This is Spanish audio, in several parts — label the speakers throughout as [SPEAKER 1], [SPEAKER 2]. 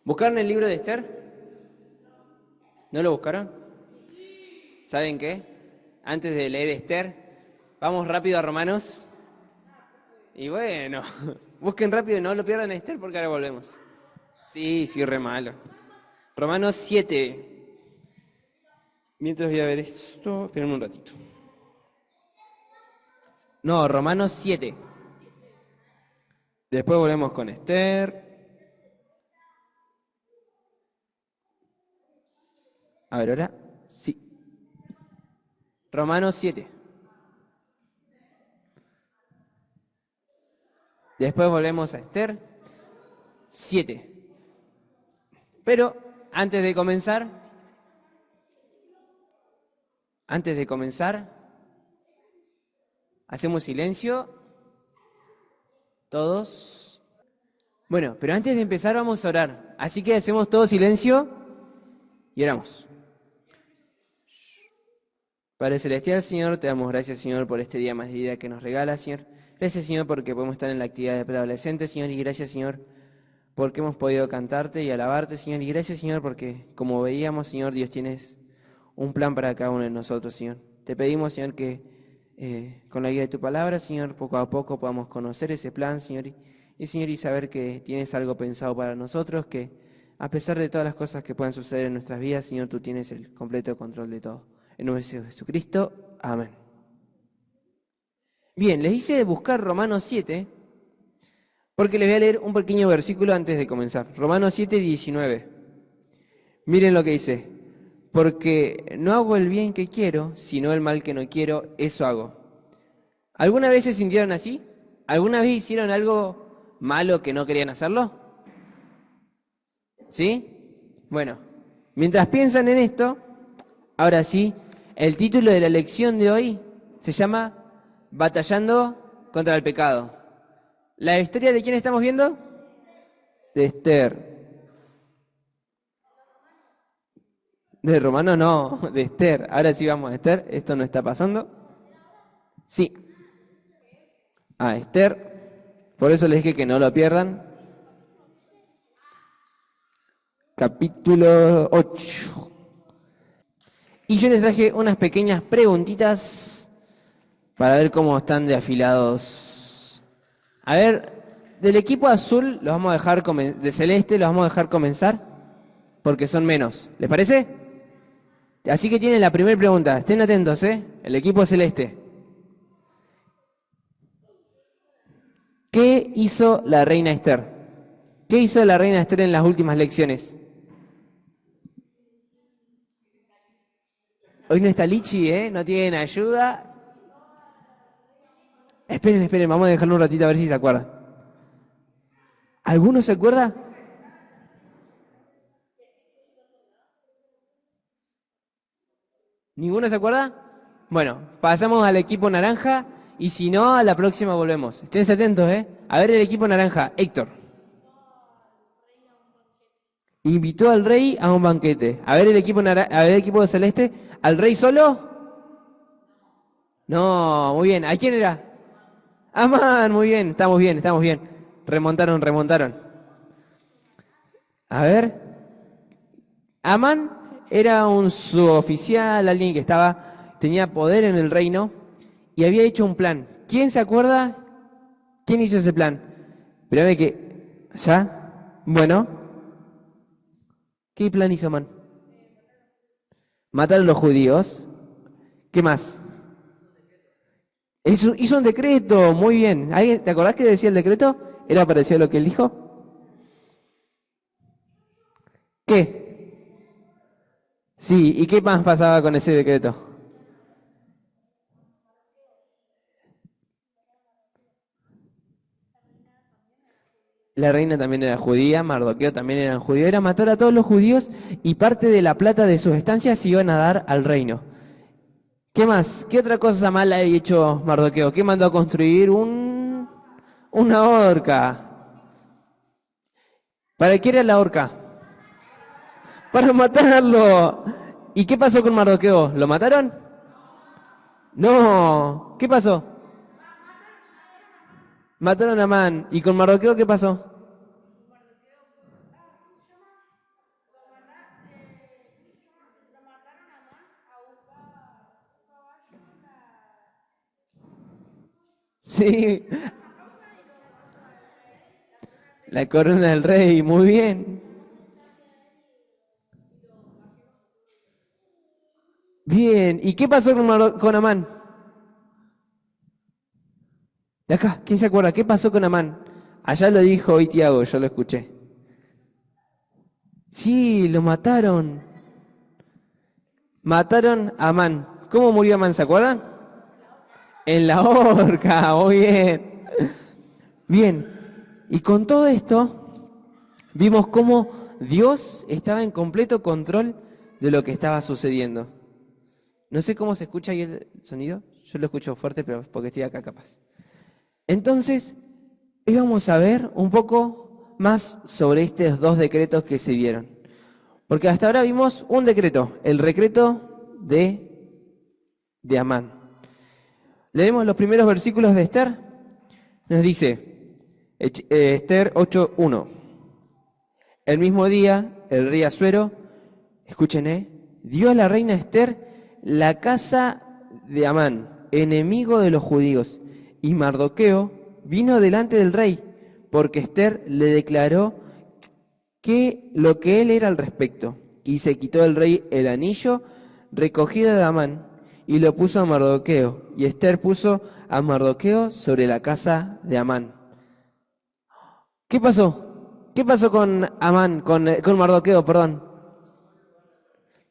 [SPEAKER 1] ¿Buscaron el libro de Esther? ¿No lo buscaron? ¿Saben qué? Antes de leer Esther, vamos rápido a Romanos. Y bueno, busquen rápido y no lo pierdan Esther porque ahora volvemos. Sí, re malo. Romanos 7. Mientras voy a ver esto, espérenme un ratito. No, Romanos 7. Después volvemos con Esther. A ver, ahora. Sí. Romanos 7. Después volvemos a Esther 7. Pero antes de comenzar, hacemos silencio. Todos. Bueno, pero antes de empezar vamos a orar. Así que hacemos todo silencio y oramos. Padre Celestial, Señor, te damos gracias, Señor, por este día más de vida que nos regala, Señor. Gracias, Señor, porque podemos estar en la actividad de preadolescente, Señor, y gracias, Señor, porque hemos podido cantarte y alabarte, Señor, y gracias, Señor, porque como veíamos, Señor, Dios tienes un plan para cada uno de nosotros, Señor. Te pedimos, Señor, que con la guía de tu palabra, Señor, poco a poco podamos conocer ese plan, Señor, Señor, y saber que tienes algo pensado para nosotros, que a pesar de todas las cosas que puedan suceder en nuestras vidas, Señor, tú tienes el completo control de todo. En nombre de Jesucristo, amén. Bien, les hice buscar Romanos 7, porque les voy a leer un pequeño versículo antes de comenzar. Romanos 7, 19. Miren lo que dice. Porque no hago el bien que quiero, sino el mal que no quiero, eso hago. ¿Alguna vez se sintieron así? ¿Alguna vez hicieron algo malo que no querían hacerlo? ¿Sí? Bueno, mientras piensan en esto, ahora sí, el título de la lección de hoy se llama Batallando contra el pecado. ¿La historia de quién estamos viendo? De Esther. De Romano no, de Esther. Ahora sí vamos a Esther. Esto no está pasando. Sí. A Esther. Por eso les dije que no lo pierdan. Capítulo 8. Y yo les traje unas pequeñas preguntitas para ver cómo están de afilados. A ver, del equipo azul los vamos a dejar de celeste los vamos a dejar comenzar porque son menos. ¿Les parece? Así que tienen la primera pregunta. Estén atentos, ¿eh? El equipo celeste. ¿Qué hizo la reina Esther? ¿Qué hizo la reina Esther en las últimas lecciones? Hoy no está Lichi, ¿eh? No tienen ayuda. Esperen, vamos a dejarlo un ratito a ver si se acuerdan. ¿Alguno se acuerda? ¿Ninguno se acuerda? Bueno, pasamos al equipo naranja y si no, a la próxima volvemos. Estén atentos, ¿eh? A ver el equipo naranja. Héctor. Invitó al rey a un banquete. A ver el equipo celeste. ¿Al rey solo? No, muy bien. ¿A quién era? Amán, muy bien. Estamos bien. Remontaron. A ver. Amán era un suboficial, alguien que tenía poder en el reino y había hecho un plan. ¿Quién se acuerda? ¿Quién hizo ese plan? Espérame que... ¿Ya? Bueno. ¿Qué plan hizo Amán? Matar a los judíos. ¿Qué más? Hizo un decreto, muy bien. ¿Te acordás que decía el decreto? ¿Era parecido a lo que él dijo? ¿Qué? Sí, ¿y qué más pasaba con ese decreto? La reina también era judía, Mardoqueo también era judío, era matar a todos los judíos y parte de la plata de sus estancias se iban a dar al reino. ¿Qué más? ¿Qué otra cosa mala había hecho Mardoqueo? ¿Qué mandó a construir? Una horca. ¿Para qué era la horca? Para matarlo. ¿Y qué pasó con Mardoqueo? ¿Lo mataron? No. ¿Qué pasó? Mataron a Amán. ¿Y con Mardoqueo qué pasó? Sí, la corona del rey, muy bien. Bien, ¿y qué pasó con Amán? De acá, ¿quién se acuerda? ¿Qué pasó con Amán? Allá lo dijo hoy Tiago, yo lo escuché. Sí, lo mataron. Mataron a Amán. ¿Cómo murió Amán? ¿Se acuerdan? En la horca, muy bien. Bien, y con todo esto, vimos cómo Dios estaba en completo control de lo que estaba sucediendo. No sé cómo se escucha ahí el sonido. Yo lo escucho fuerte, pero porque estoy acá capaz. Entonces, hoy vamos a ver un poco más sobre estos dos decretos que se dieron. Porque hasta ahora vimos un decreto, el decreto de Amán. Leemos los primeros versículos de Esther. Nos dice, Esther 8:1. El mismo día, el rey Asuero, escuchen, dio a la reina Esther la casa de Amán, enemigo de los judíos, y Mardoqueo vino delante del rey, porque Esther le declaró lo que él era al respecto, y se quitó el rey el anillo recogido de Amán, y lo puso a Mardoqueo, y Esther puso a Mardoqueo sobre la casa de Amán. ¿Qué pasó? ¿Qué pasó con Amán, con Mardoqueo, perdón?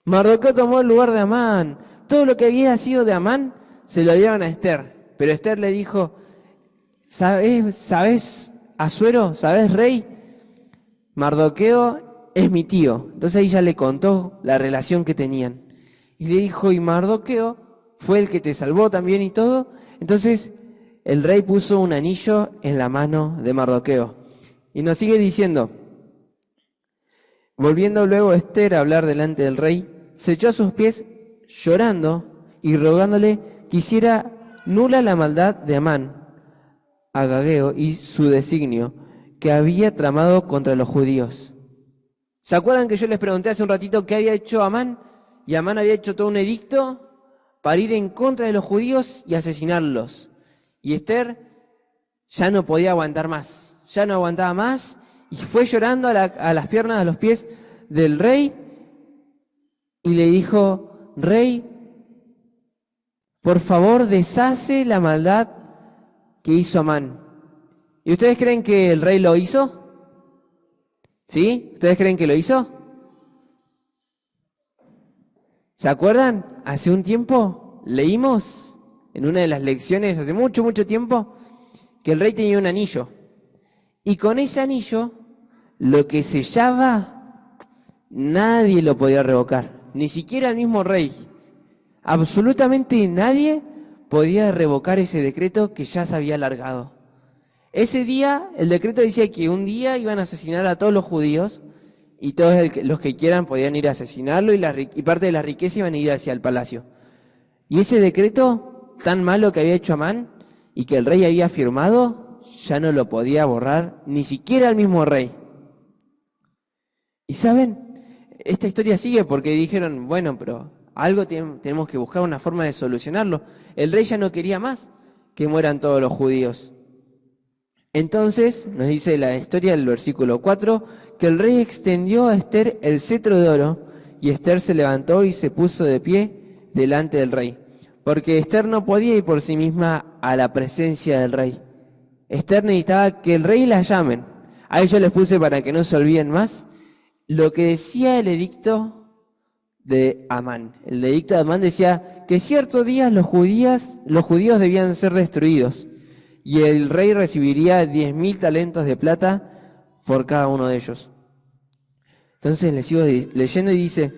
[SPEAKER 1] Mardoqueo tomó el lugar de Amán. Todo lo que había sido de Amán se lo dieron a Esther. Pero Esther le dijo, ¿sabes, Asuero? ¿Sabes, rey? Mardoqueo es mi tío. Entonces ella le contó la relación que tenían. Y le dijo, y Mardoqueo fue el que te salvó también y todo. Entonces el rey puso un anillo en la mano de Mardoqueo. Y nos sigue diciendo, volviendo luego Esther a hablar delante del rey, se echó a sus pies llorando y rogándole que hiciera nula la maldad de Amán, Agageo y su designio que había tramado contra los judíos. ¿Se acuerdan que yo les pregunté hace un ratito qué había hecho Amán? Y Amán había hecho todo un edicto para ir en contra de los judíos y asesinarlos. Y Esther ya no podía aguantar más, ya no aguantaba más y fue llorando a las piernas, a los pies del rey y le dijo, rey, por favor deshace la maldad que hizo Amán. ¿Y ustedes creen que el rey lo hizo? ¿Sí? ¿Ustedes creen que lo hizo? ¿Se acuerdan? Hace un tiempo leímos en una de las lecciones, hace mucho, mucho tiempo, que el rey tenía un anillo. Y con ese anillo, lo que sellaba, nadie lo podía revocar. Ni siquiera el mismo rey. Absolutamente nadie podía revocar ese decreto que ya se había alargado. Ese día, el decreto decía que un día iban a asesinar a todos los judíos y todos los que quieran podían ir a asesinarlo y parte de la riqueza iban a ir hacia el palacio. Y ese decreto tan malo que había hecho Amán y que el rey había firmado, ya no lo podía borrar ni siquiera el mismo rey. Y saben, esta historia sigue porque dijeron, bueno, pero algo tenemos que buscar una forma de solucionarlo. El rey ya no quería más que mueran todos los judíos. Entonces, nos dice la historia del versículo 4, que el rey extendió a Esther el cetro de oro, y Esther se levantó y se puso de pie delante del rey, porque Esther no podía ir por sí misma a la presencia del rey. Esther necesitaba que el rey la llamen. Ahí yo les puse para que no se olviden más lo que decía el edicto de Amán. El edicto de Amán decía que ciertos días los judíos debían ser destruidos y el rey recibiría 10.000 talentos de plata por cada uno de ellos. Entonces le sigo leyendo y dice,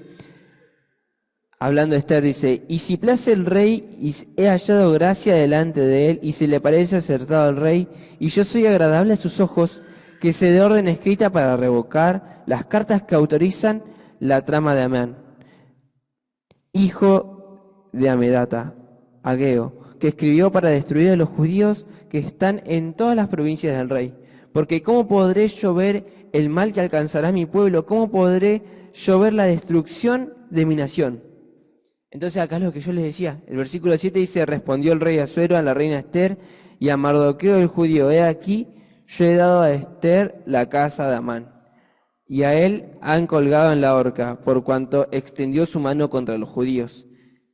[SPEAKER 1] hablando de Esther, dice, y si place el rey y he hallado gracia delante de él y se le parece acertado al rey y yo soy agradable a sus ojos, que se dé orden escrita para revocar las cartas que autorizan la trama de Amán, hijo de Amedata, Ageo, que escribió para destruir a los judíos que están en todas las provincias del rey. Porque ¿cómo podré yo ver el mal que alcanzará mi pueblo? ¿Cómo podré yo ver la destrucción de mi nación? Entonces acá es lo que yo les decía. El versículo 7 dice, respondió el rey Asuero a la reina Esther y a Mardoqueo el judío: he aquí, yo he dado a Esther la casa de Amán, y a él han colgado en la horca, por cuanto extendió su mano contra los judíos.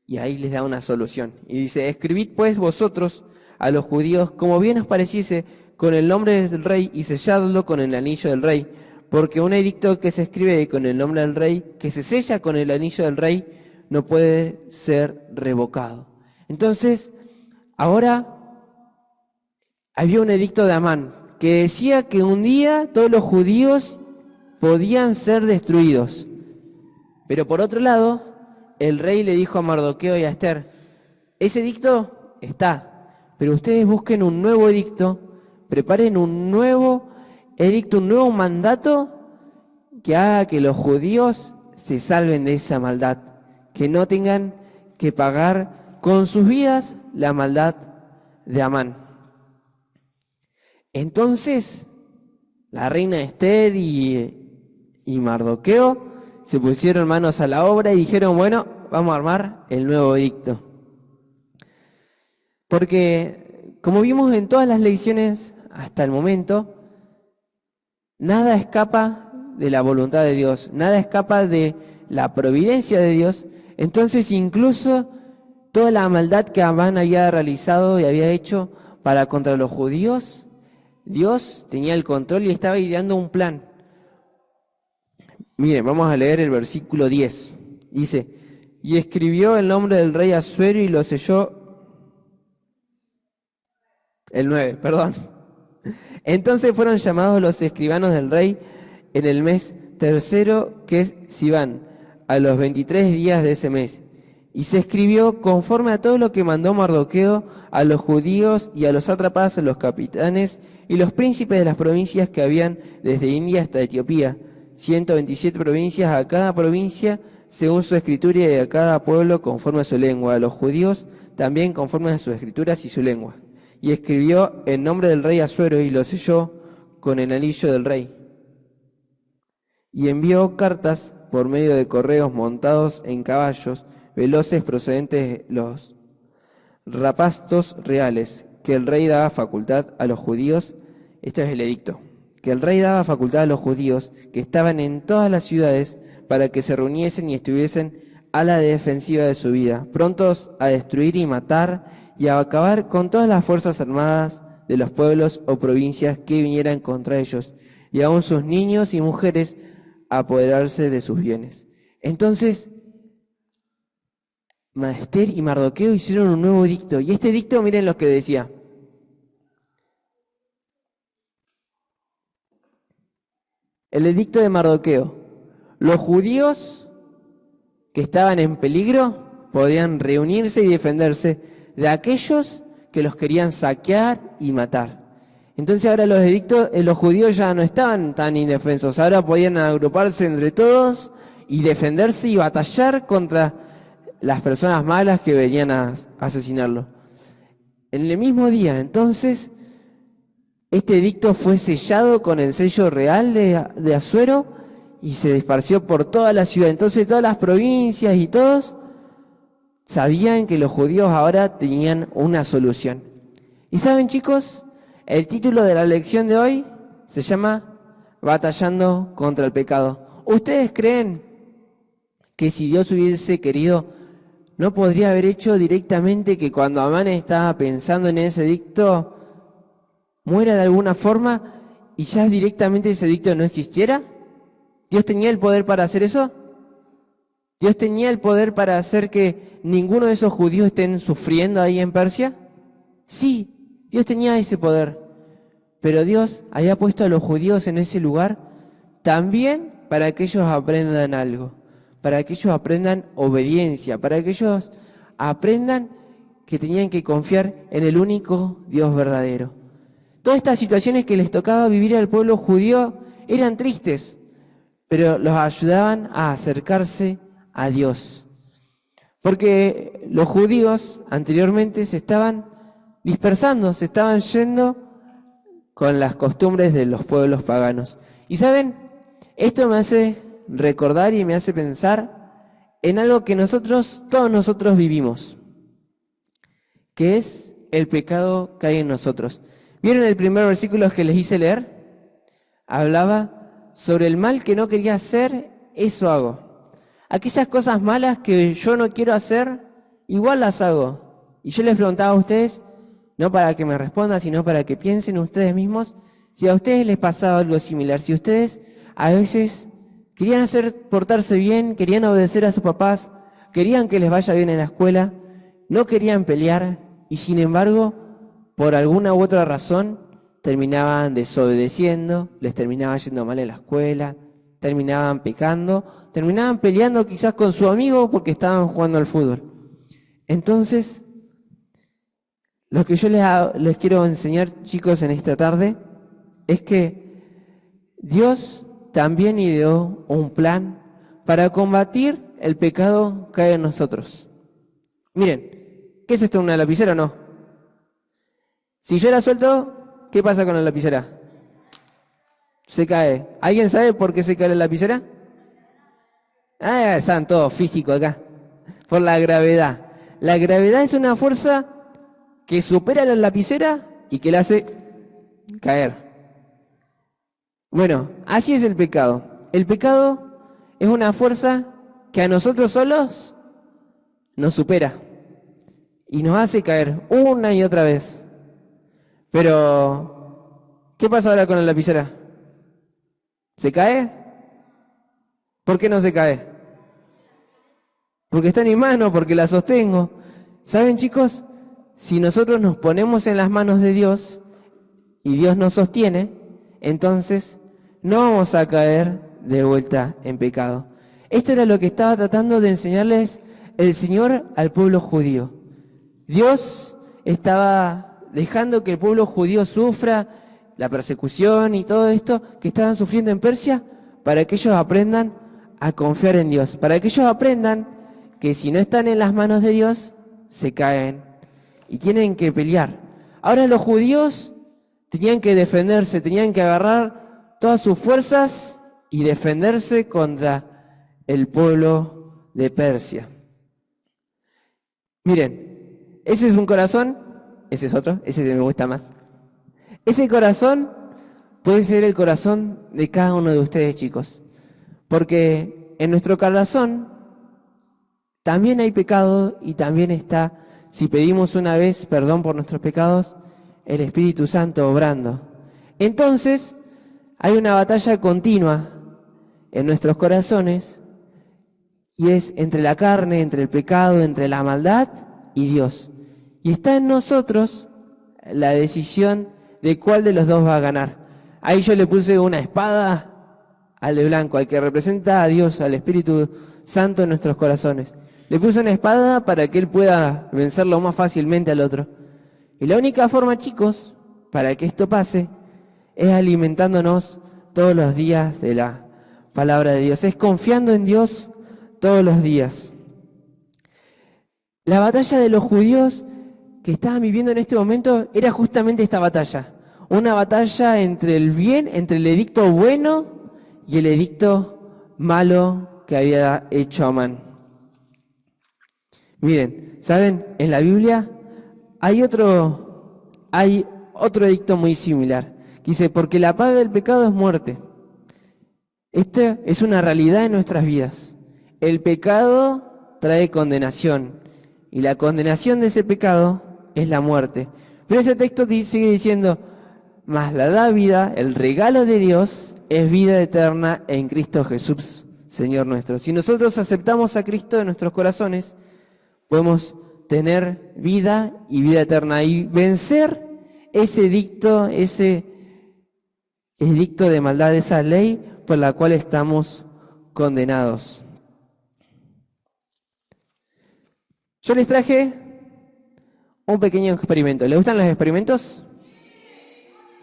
[SPEAKER 1] Y ahí les da una solución. Y dice: escribid pues vosotros a los judíos como bien os pareciese, con el nombre del rey, y selladlo con el anillo del rey. Porque un edicto que se escribe con el nombre del rey, que se sella con el anillo del rey, no puede ser revocado. Entonces, ahora había un edicto de Amán que decía que un día todos los judíos podían ser destruidos. Pero por otro lado, el rey le dijo a Mardoqueo y a Esther: ese edicto está, pero ustedes busquen un nuevo edicto, preparen un nuevo edicto, un nuevo mandato que haga que los judíos se salven de esa maldad, que no tengan que pagar con sus vidas la maldad de Amán. Entonces, la reina Esther y Mardoqueo se pusieron manos a la obra y dijeron: bueno, vamos a armar el nuevo edicto. Porque, como vimos en todas las lecciones hasta el momento, nada escapa de la voluntad de Dios, nada escapa de la providencia de Dios. Entonces, incluso toda la maldad que Amán había realizado y había hecho para contra los judíos, Dios tenía el control y estaba ideando un plan. Miren, vamos a leer el versículo 10. Dice: y escribió el nombre del rey Asuero y lo selló. El 9, perdón. Entonces fueron llamados los escribanos del rey en el mes tercero, que es Siván, a los 23 días de ese mes. Y se escribió conforme a todo lo que mandó Mardoqueo a los judíos y a los sátrapas, a los capitanes y los príncipes de las provincias que habían desde India hasta Etiopía, 127 provincias, a cada provincia según su escritura y a cada pueblo conforme a su lengua, a los judíos también conforme a sus escrituras y su lengua. Y escribió en nombre del rey Asuero y lo selló con el anillo del rey. Y envió cartas por medio de correos montados en caballos veloces procedentes los rapastos reales, que el rey daba facultad a los judíos. Este es el edicto: que el rey daba facultad a los judíos que estaban en todas las ciudades para que se reuniesen y estuviesen a la defensiva de su vida, prontos a destruir y matar y a acabar con todas las fuerzas armadas de los pueblos o provincias que vinieran contra ellos, y aun sus niños y mujeres a apoderarse de sus bienes. Entonces, Esther y Mardoqueo hicieron un nuevo edicto, y este edicto, miren lo que decía: el edicto de Mardoqueo: los judíos que estaban en peligro podían reunirse y defenderse de aquellos que los querían saquear y matar. Entonces ahora los edictos, los judíos ya no estaban tan indefensos, ahora podían agruparse entre todos y defenderse y batallar contra las personas malas que venían a asesinarlo. En el mismo día, entonces, este edicto fue sellado con el sello real de Asuero y se esparció por toda la ciudad. Entonces todas las provincias y todos sabían que los judíos ahora tenían una solución. Y saben, chicos, el título de la lección de hoy se llama Batallando contra el pecado. ¿Ustedes creen que si Dios hubiese querido, no podría haber hecho directamente que cuando Amán estaba pensando en ese edicto, muera de alguna forma y ya directamente ese edicto no existiera? ¿Dios tenía el poder para hacer eso? ¿Dios tenía el poder para hacer que ninguno de esos judíos estén sufriendo ahí en Persia? Sí, Dios tenía ese poder. Pero Dios había puesto a los judíos en ese lugar también para que ellos aprendan algo, para que ellos aprendan obediencia, para que ellos aprendan que tenían que confiar en el único Dios verdadero. Todas estas situaciones que les tocaba vivir al pueblo judío eran tristes, pero los ayudaban a acercarse a Dios. Porque los judíos anteriormente se estaban dispersando, se estaban yendo con las costumbres de los pueblos paganos. Y saben, esto me hace recordar y me hace pensar en algo que todos nosotros vivimos, que es el pecado que hay en nosotros. ¿Vieron el primer versículo que les hice leer? Hablaba sobre el mal que no quería hacer, eso hago. Aquellas cosas malas que yo no quiero hacer, igual las hago. Y yo les preguntaba a ustedes, no para que me respondan, sino para que piensen ustedes mismos, si a ustedes les pasaba algo similar, si ustedes a veces querían portarse bien, querían obedecer a sus papás, querían que les vaya bien en la escuela, no querían pelear y sin embargo, por alguna u otra razón, terminaban desobedeciendo, les terminaba yendo mal en la escuela, terminaban pecando, terminaban peleando quizás con su amigo porque estaban jugando al fútbol. Entonces, lo que yo les quiero enseñar, chicos, en esta tarde, es que Dios también ideó un plan para combatir el pecado que hay en nosotros. Miren, ¿qué es esto, una lapicera o no? Si yo la suelto, ¿qué pasa con la lapicera? Se cae. ¿Alguien sabe por qué se cae la lapicera? Ah, están todos físicos acá. Por la gravedad. La gravedad es una fuerza que supera la lapicera y que la hace caer. Bueno, así es el pecado. El pecado es una fuerza que a nosotros solos nos supera y nos hace caer una y otra vez. Pero, ¿qué pasa ahora con la lapicera? ¿Se cae? ¿Por qué no se cae? Porque está en mi mano, porque la sostengo. ¿Saben, chicos? Si nosotros nos ponemos en las manos de Dios y Dios nos sostiene, entonces no vamos a caer de vuelta en pecado. Esto era lo que estaba tratando de enseñarles el Señor al pueblo judío. Dios estaba dejando que el pueblo judío sufra la persecución y todo esto que estaban sufriendo en Persia para que ellos aprendan a confiar en Dios, para que ellos aprendan que si no están en las manos de Dios, se caen y tienen que pelear. Ahora los judíos tenían que defenderse, tenían que agarrar todas sus fuerzas y defenderse contra el pueblo de Persia. Miren, ese es un corazón, ese es otro, ese me gusta más. Ese corazón puede ser el corazón de cada uno de ustedes, chicos, porque en nuestro corazón también hay pecado y también está, si pedimos una vez perdón por nuestros pecados, el Espíritu Santo obrando. Entonces, hay una batalla continua en nuestros corazones y es entre la carne, entre el pecado, entre la maldad y Dios. Y está en nosotros la decisión de cuál de los dos va a ganar. Ahí yo le puse una espada al de blanco, al que representa a Dios, al Espíritu Santo en nuestros corazones. Le puse una espada para que él pueda vencerlo más fácilmente al otro. Y la única forma, chicos, para que esto pase, es alimentándonos todos los días de la palabra de Dios. Es confiando en Dios todos los días. La batalla de los judíos que estaban viviendo en este momento era justamente esta batalla. Una batalla entre el bien, entre el edicto bueno y el edicto malo que había hecho Amán. Miren, ¿saben? En la Biblia hay otro edicto muy similar, que dice, porque la paga del pecado es muerte. Esta es una realidad en nuestras vidas. El pecado trae condenación, y la condenación de ese pecado es la muerte. Pero ese texto sigue diciendo, mas la dávida, el regalo de Dios, es vida eterna en Cristo Jesús, Señor nuestro. Si nosotros aceptamos a Cristo en nuestros corazones, podemos tener vida y vida eterna y vencer ese edicto de maldad, esa ley por la cual estamos condenados. Yo les traje un pequeño experimento. ¿Les gustan los experimentos?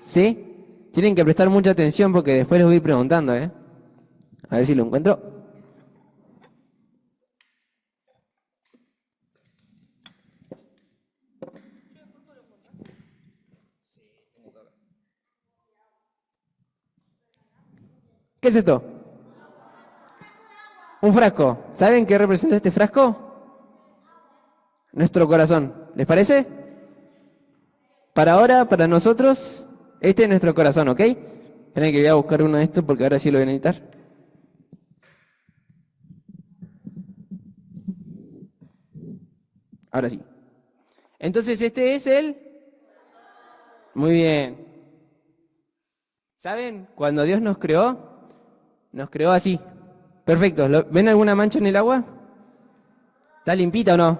[SPEAKER 1] ¿Sí? Tienen que prestar mucha atención porque después les voy preguntando, ¿eh? A ver si lo encuentro. ¿Qué es esto? Un frasco. ¿Saben qué representa este frasco? Nuestro corazón. ¿Les parece? para ahora, para nosotros, este es nuestro corazón, ¿ok? Esperen que voy a buscar uno de estos porque ahora sí lo voy a necesitar. Ahora sí. Entonces este es el... Muy bien. ¿Saben? Cuando Dios nos creó así. Perfecto. ¿Ven alguna mancha en el agua? ¿Está limpita o no?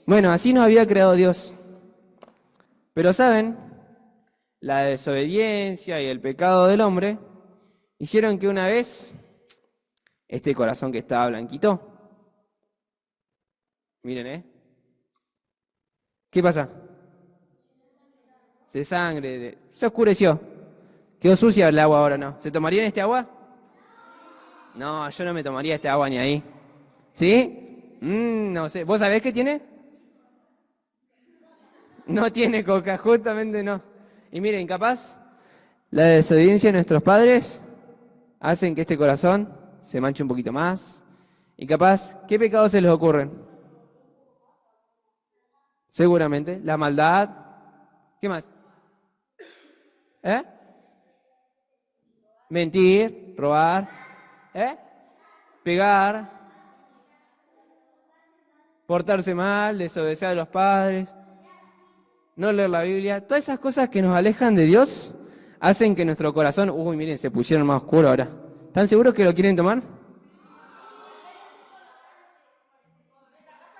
[SPEAKER 1] Bueno, así nos había creado Dios. Pero ¿saben? La desobediencia y el pecado del hombre hicieron que una vez este corazón que estaba blanquito, miren, ¿qué pasa? Se oscureció. Quedó sucia el agua ahora, ¿no? ¿Se tomarían este agua? No, yo no me tomaría este agua ni ahí. ¿Sí? No sé. ¿Vos sabés qué tiene? No tiene coca, justamente no. Y miren, capaz, la desobediencia de nuestros padres hacen que este corazón se manche un poquito más. Y capaz, ¿qué pecados se les ocurren? Seguramente, la maldad. ¿Qué más? Mentir, robar, pegar, portarse mal, desobedecer a los padres, no leer la Biblia. Todas esas cosas que nos alejan de Dios hacen que nuestro corazón, uy, miren, se pusieron más oscuro ahora. ¿Están seguros que lo quieren tomar?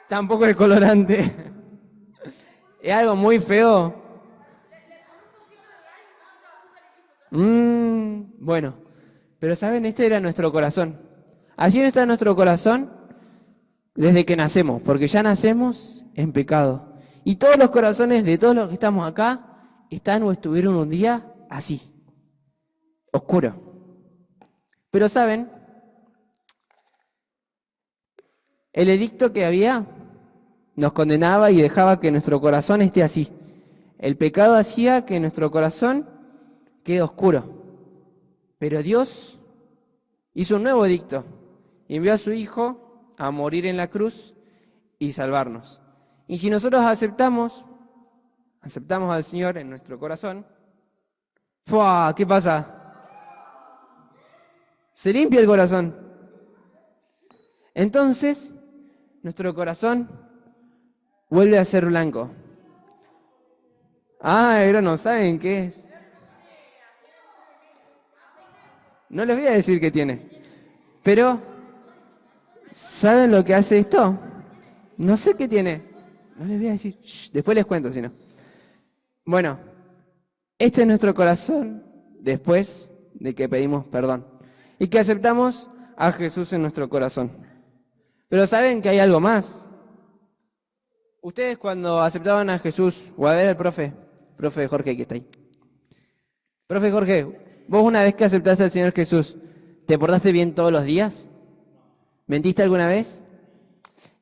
[SPEAKER 1] Tampoco es colorante. Es algo muy feo. Bueno, pero saben, este era nuestro corazón. Así está nuestro corazón desde que nacemos, porque ya nacemos en pecado. Y todos los corazones de todos los que estamos acá están o estuvieron un día así, oscuro. Pero saben, el edicto que había nos condenaba y dejaba que nuestro corazón esté así. El pecado hacía que nuestro corazón quede oscuro. Pero Dios hizo un nuevo edicto. Envió a su Hijo a morir en la cruz y salvarnos. Y si nosotros aceptamos al Señor en nuestro corazón, ¡fua! ¿Qué pasa? Se limpia el corazón. Entonces, nuestro corazón vuelve a ser blanco. Pero no saben qué es. No les voy a decir qué tiene. Pero, ¿saben lo que hace esto? No sé qué tiene. No les voy a decir. Después les cuento, si no. Bueno, este es nuestro corazón después de que pedimos perdón y que aceptamos a Jesús en nuestro corazón. Pero ¿saben que hay algo más? Ustedes cuando aceptaban a Jesús, o a ver al profe Jorge que está ahí. Profe Jorge, vos una vez que aceptaste al Señor Jesús, ¿te portaste bien todos los días? ¿Mentiste alguna vez?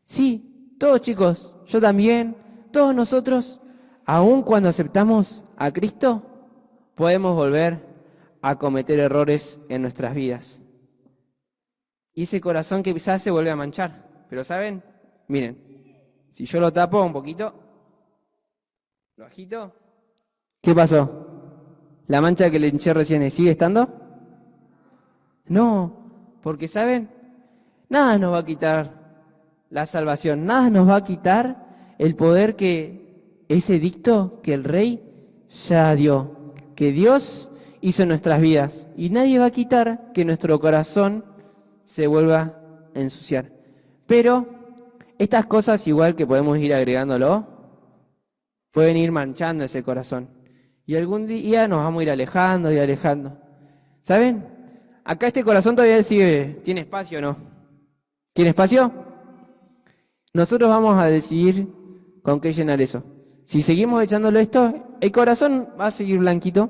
[SPEAKER 1] Sí, todos chicos, yo también, todos nosotros, aun cuando aceptamos a Cristo, podemos volver a cometer errores en nuestras vidas. Y ese corazón que quizás se vuelve a manchar. Pero ¿saben? Miren, si yo lo tapo un poquito, lo agito, ¿qué pasó? ¿La mancha que le hinché recién sigue estando? No, porque ¿saben? Nada nos va a quitar la salvación, nada nos va a quitar el poder que ese edicto que el Rey ya dio, que Dios hizo en nuestras vidas. Y nadie va a quitar que nuestro corazón se vuelva a ensuciar. Pero estas cosas, igual que podemos ir agregándolo, pueden ir manchando ese corazón. Y algún día nos vamos a ir alejando y alejando. ¿Saben? Acá este corazón todavía tiene espacio, ¿no? ¿Tiene espacio? Nosotros vamos a decidir con qué llenar eso. Si seguimos echándolo esto, el corazón va a seguir blanquito.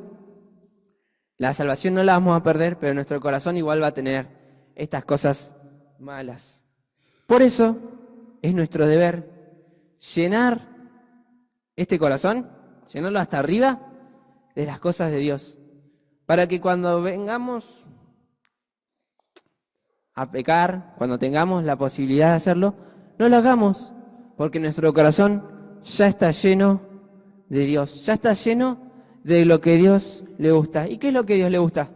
[SPEAKER 1] La salvación no la vamos a perder, pero nuestro corazón igual va a tener estas cosas malas. Por eso es nuestro deber llenar este corazón, llenarlo hasta arriba de las cosas de Dios, para que cuando vengamos a pecar, cuando tengamos la posibilidad de hacerlo, no lo hagamos, porque nuestro corazón ya está lleno de Dios, ya está lleno de lo que Dios le gusta. ¿Y qué es lo que Dios le gusta?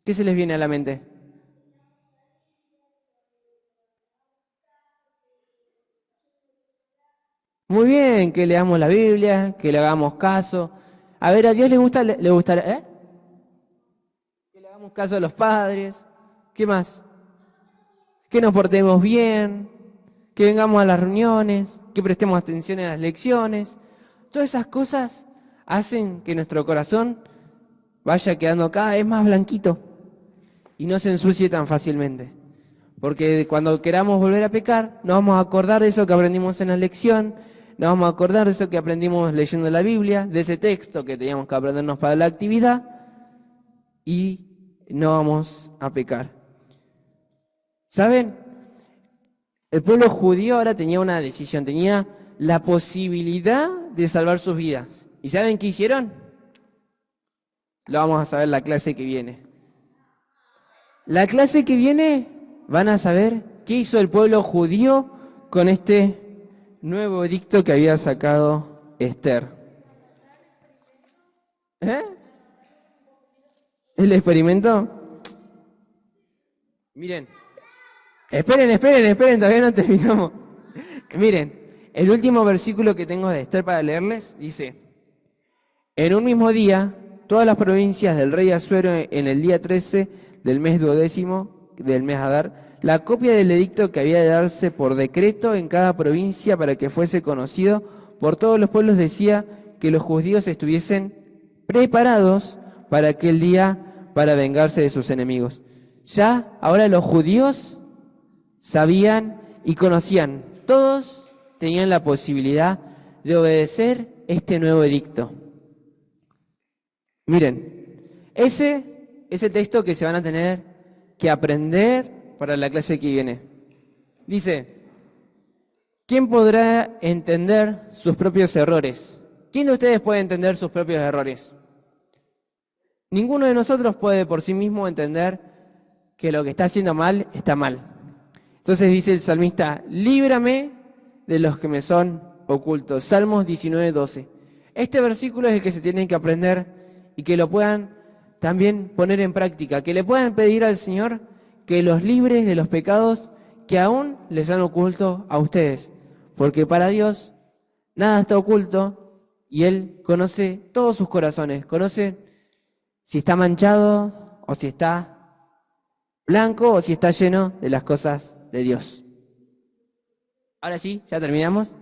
[SPEAKER 1] ¿Qué se les viene a la mente? Muy bien, que leamos la Biblia, que le hagamos caso. A ver, a Dios le gusta, ¿eh? Que le hagamos caso a los padres. ¿Qué más? Que nos portemos bien, que vengamos a las reuniones, que prestemos atención en las lecciones. Todas esas cosas hacen que nuestro corazón vaya quedando cada vez más blanquito y no se ensucie tan fácilmente. Porque cuando queramos volver a pecar, nos vamos a acordar de eso que aprendimos en la lección, nos vamos a acordar de eso que aprendimos leyendo la Biblia, de ese texto que teníamos que aprendernos para la actividad, y no vamos a pecar. ¿Saben? El pueblo judío ahora tenía una decisión, tenía la posibilidad de salvar sus vidas. ¿Y saben qué hicieron? Lo vamos a saber la clase que viene. La clase que viene van a saber qué hizo el pueblo judío con este nuevo edicto que había sacado Esther. ¿Eh? ¿El experimento? Miren, esperen, todavía no terminamos. Miren, el último versículo que tengo de Esther para leerles dice: en un mismo día, todas las provincias del rey Asuero, en el día 13 del mes 12º del mes Adar, la copia del edicto que había de darse por decreto en cada provincia para que fuese conocido por todos los pueblos, decía que los judíos estuviesen preparados para aquel día para vengarse de sus enemigos. Ya ahora los judíos sabían y conocían, todos tenían la posibilidad de obedecer este nuevo edicto. Miren, ese es el texto que se van a tener que aprender para la clase que viene. Dice: ¿quién podrá entender sus propios errores? ¿Quién de ustedes puede entender sus propios errores? Ninguno de nosotros puede por sí mismo entender que lo que está haciendo mal está mal. Entonces dice el salmista: líbrame de los que me son ocultos. Salmos 19:12. Este versículo es el que se tienen que aprender y que lo puedan también poner en práctica, que le puedan pedir al Señor que los libre de los pecados que aún les han oculto a ustedes, porque para Dios nada está oculto y Él conoce todos sus corazones, conoce si está manchado o si está blanco o si está lleno de las cosas de Dios. Ahora sí, ya terminamos.